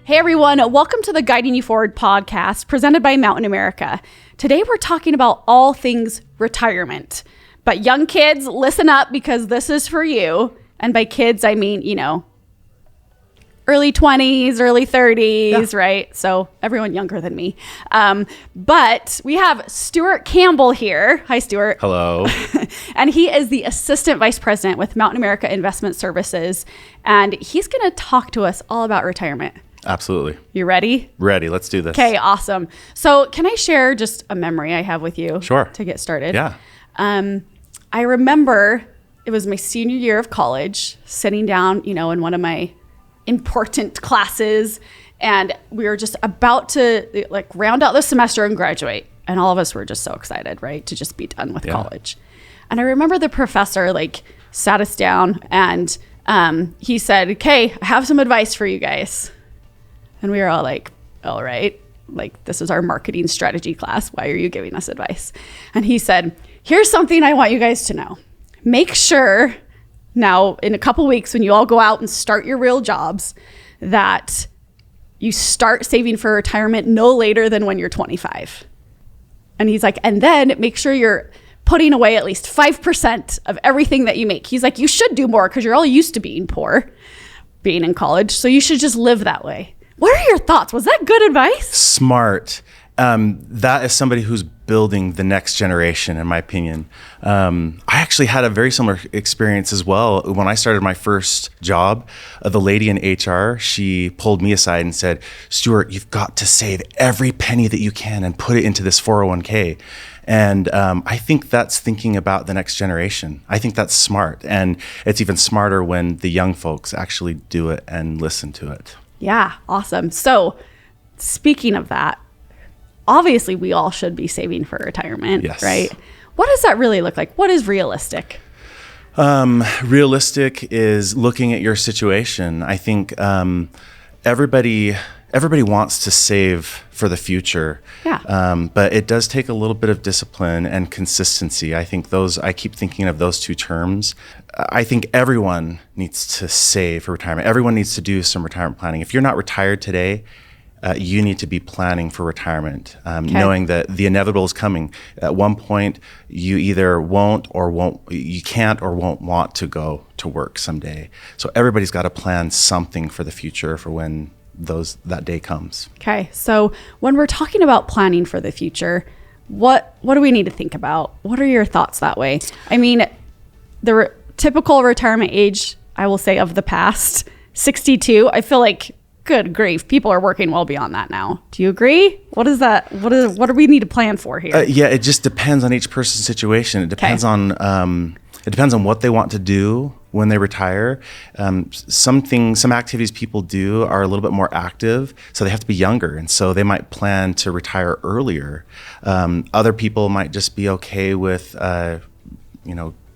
Hey everyone, welcome to the Guiding You Forward podcast presented by Mountain America. Today we're talking about all things retirement. But young kids, listen up because this is for you. And by kids, I mean, early 20s, early 30s, right? So everyone younger than me. But we have Stuart Campbell here. Hi, Stuart. Hello. And he is the Assistant Vice President with Mountain America Investment Services. And he's going to talk to us all about retirement. Absolutely. You ready? Ready. Let's do this. Okay, awesome. So can I share just a memory I have with you? Sure. To get started? Yeah. I remember it was my senior year of college, sitting down, in one of my important classes, and we were just about to round out the semester and graduate. And all of us were just so excited, right? To just be done with college. And I remember the professor sat us down and he said, okay, I have some advice for you guys. And we were all like, all right, this is our marketing strategy class. Why are you giving us advice? And he said, here's something I want you guys to know. Make sure now in a couple weeks when you all go out and start your real jobs that you start saving for retirement no later than when you're 25. And he's like, and then make sure you're putting away at least 5% of everything that you make. He's like, you should do more because you're all used to being poor, being in college. So you should just live that way. What are your thoughts? Was that good advice? Smart. That is somebody who's building the next generation, in my opinion. I actually had a very similar experience as well. When I started my first job, the lady in HR, she pulled me aside and said, Stuart, you've got to save every penny that you can and put it into this 401k. And I think that's thinking about the next generation. I think that's smart. And it's even smarter when the young folks actually do it and listen to it. Yeah, awesome. So speaking of that, obviously we all should be saving for retirement, yes. Right? What does that really look like? What is realistic? Realistic is looking at your situation. I think everybody wants to save for the future. Yeah. But it does take a little bit of discipline and consistency. I think I keep thinking of those two terms. I think everyone needs to save for retirement. Everyone needs to do some retirement planning. If you're not retired today, you need to be planning for retirement, knowing that the inevitable is coming. At one point, you either you can't or won't want to go to work someday. So everybody's got to plan something for the future for when that day comes. Okay. So when we're talking about planning for the future, what do we need to think about? What are your thoughts that way? I mean, the typical retirement age, I will say, of the past, 62, I feel like, good grief, people are working well beyond that now. Do you agree? What is that? What do we need to plan for here? Yeah, it just depends on each person's situation. It depends on what they want to do when they retire. Some activities people do are a little bit more active, so they have to be younger, and so they might plan to retire earlier. Other people might just be okay with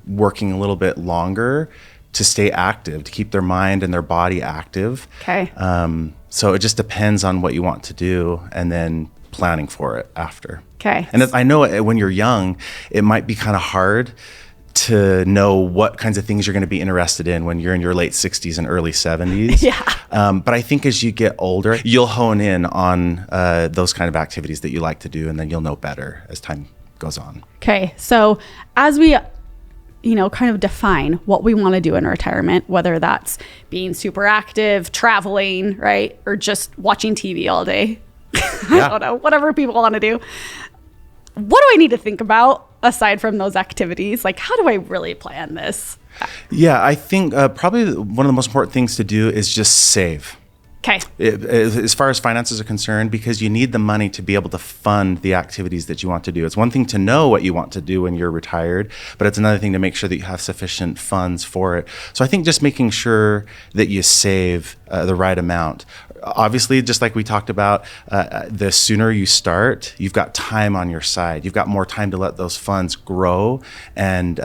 working a little bit longer to stay active, to keep their mind and their body active. Okay. So it just depends on what you want to do and then planning for it after. Okay. And I know when you're young, it might be kind of hard to know what kinds of things you're going to be interested in when you're in your late 60s and early 70s. Yeah. But I think as you get older, you'll hone in on those kind of activities that you like to do, and then you'll know better as time goes on. Okay. So as we kind of define what we want to do in retirement, whether that's being super active, traveling, right? Or just watching TV all day. Yeah. I don't know, whatever people want to do. What do I need to think about aside from those activities? How do I really plan this? Yeah, I think probably one of the most important things to do is just save. Okay. As far as finances are concerned, because you need the money to be able to fund the activities that you want to do. It's one thing to know what you want to do when you're retired, but it's another thing to make sure that you have sufficient funds for it. So I think just making sure that you save the right amount. Obviously, just like we talked about, the sooner you start, you've got time on your side. You've got more time to let those funds grow and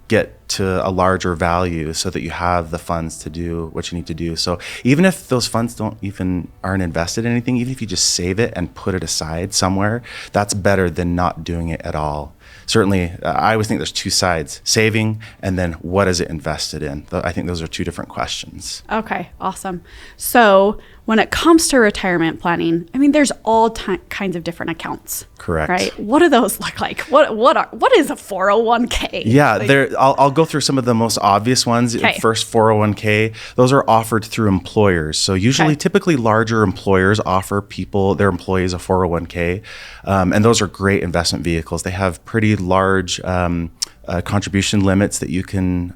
get to a larger value so that you have the funds to do what you need to do. So even if those funds aren't invested in anything, even if you just save it and put it aside somewhere, that's better than not doing it at all. certainly, I always think there's two sides: saving, and then what is it invested in? I think those are two different questions. Okay, awesome. So when it comes to retirement planning, I mean, there's all kinds of different accounts. Correct. Right? What do those look like? What is a 401k? Yeah, I'll go through some of the most obvious ones. Okay. First, 401k. Those are offered through employers. So usually, typically larger employers offer their employees a 401k, and those are great investment vehicles. They have pretty large contribution limits that you can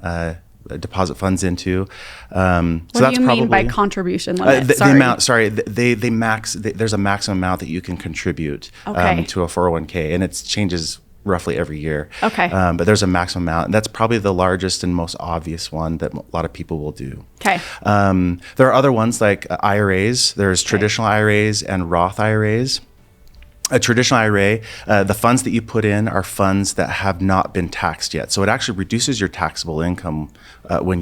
deposit funds into. What do you mean by contribution limit? The amount. Sorry, they max. There's a maximum amount that you can contribute to a 401k, and it changes roughly every year. Okay. But there's a maximum amount, and that's probably the largest and most obvious one that a lot of people will do. Okay. There are other ones like IRAs. There's traditional IRAs and Roth IRAs. A traditional IRA, the funds that you put in are funds that have not been taxed yet. So it actually reduces your taxable income when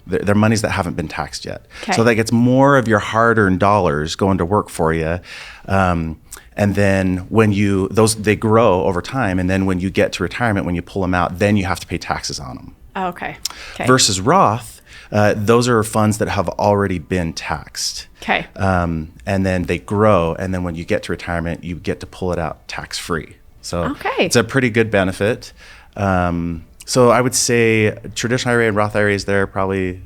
they're monies that haven't been taxed yet. Okay. So that gets more of your hard-earned dollars going to work for you. And then when they grow over time. And then when you get to retirement, when you pull them out, then you have to pay taxes on them. Okay. Versus Roth, those are funds that have already been taxed. Okay. And then they grow, and then when you get to retirement, you get to pull it out tax-free. So it's a pretty good benefit. So I would say traditional IRA and Roth IRAs, they're probably,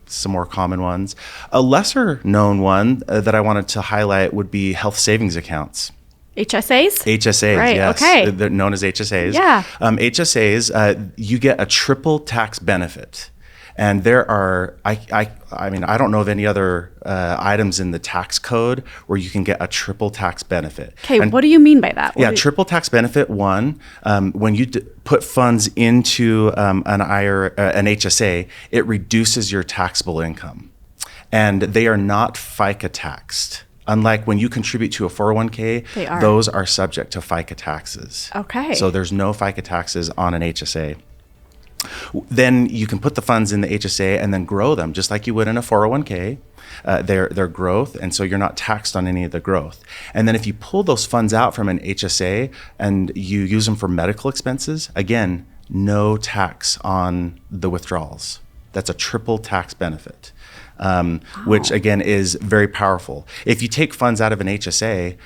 some more common ones. A lesser known one that I wanted to highlight would be health savings accounts. HSAs? HSAs, right, yes. Okay. They're known as HSAs. Yeah. HSAs, you get a triple tax benefit. And there are, I mean, I don't know of any other items in the tax code where you can get a triple tax benefit. Okay, what do you mean by that? Triple tax benefit. One, when you put funds into an HSA, it reduces your taxable income, and they are not FICA taxed. Unlike when you contribute to a 401k, those are subject to FICA taxes. Okay. So there's no FICA taxes on an HSA. Then you can put the funds in the HSA and then grow them just like you would in a 401k. Their growth, and so you're not taxed on any of the growth. And then if you pull those funds out from an HSA and you use them for medical expenses, again, no tax on the withdrawals. That's a triple tax benefit, which again is very powerful. If you take funds out of an HSA,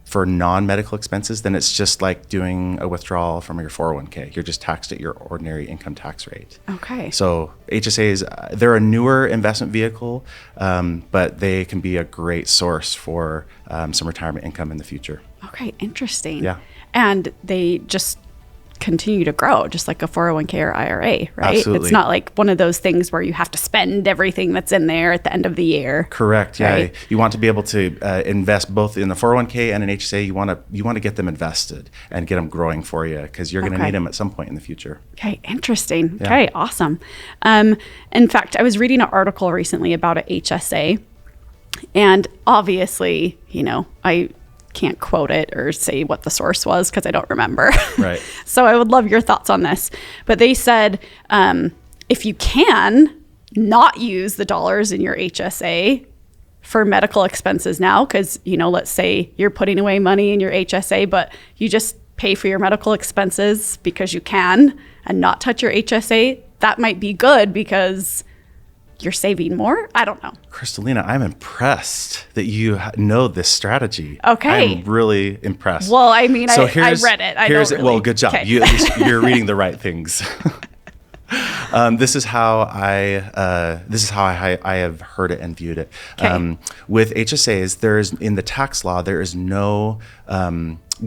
for non-medical expenses, then it's just like doing a withdrawal from your 401k. You're just taxed at your ordinary income tax rate. Okay. So HSAs, they're a newer investment vehicle, but they can be a great source for some retirement income in the future. Okay, interesting. Yeah. And they just continue to grow, just like a 401k or IRA, right? Absolutely. It's not like one of those things where you have to spend everything that's in there at the end of the year. Correct. Yeah. Right? You want to be able to invest both in the 401k and an HSA. You want to get them invested and get them growing for you because you're going to need them at some point in the future. Okay. Interesting. Yeah. Okay. Awesome. In fact, I was reading an article recently about a HSA, and obviously, I can't quote it or say what the source was because I don't remember. Right. So I would love your thoughts on this. But they said, if you can not use the dollars in your HSA for medical expenses now, because, let's say you're putting away money in your HSA, but you just pay for your medical expenses because you can and not touch your HSA, that might be good because you're saving more? I don't know. Crystalina, I'm impressed that you know this strategy. Okay. I'm really impressed. Well, I mean, I read it. Well, good job. Okay. You're reading the right things. This is how I have heard it and viewed it. Okay. With HSAs, in the tax law, there is no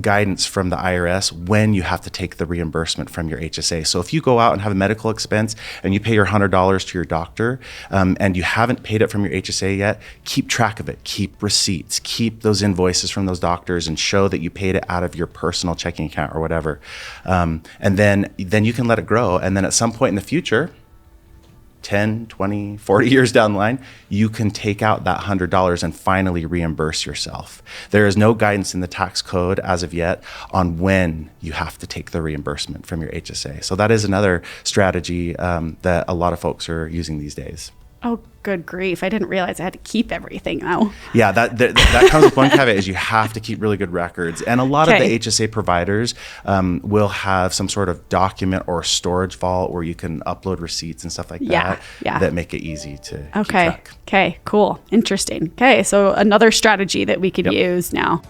guidance from the IRS when you have to take the reimbursement from your HSA. So if you go out and have a medical expense and you pay your $100 to your doctor, and you haven't paid it from your HSA yet, keep track of it. Keep receipts. Keep those invoices from those doctors and show that you paid it out of your personal checking account or whatever. And then you can let it grow. And then at some point in the future, 10, 20, 40 years down the line, you can take out that $100 and finally reimburse yourself. There is no guidance in the tax code as of yet on when you have to take the reimbursement from your HSA. So that is another strategy that a lot of folks are using these days. Oh, good grief. I didn't realize I had to keep everything though. Yeah, that comes with one caveat is you have to keep really good records. And a lot of Okay. the HSA providers will have some sort of document or storage vault where you can upload receipts and stuff like Yeah, that yeah. that make it easy to keep Okay. track. Okay, cool. Interesting. Okay, so another strategy that we could use now.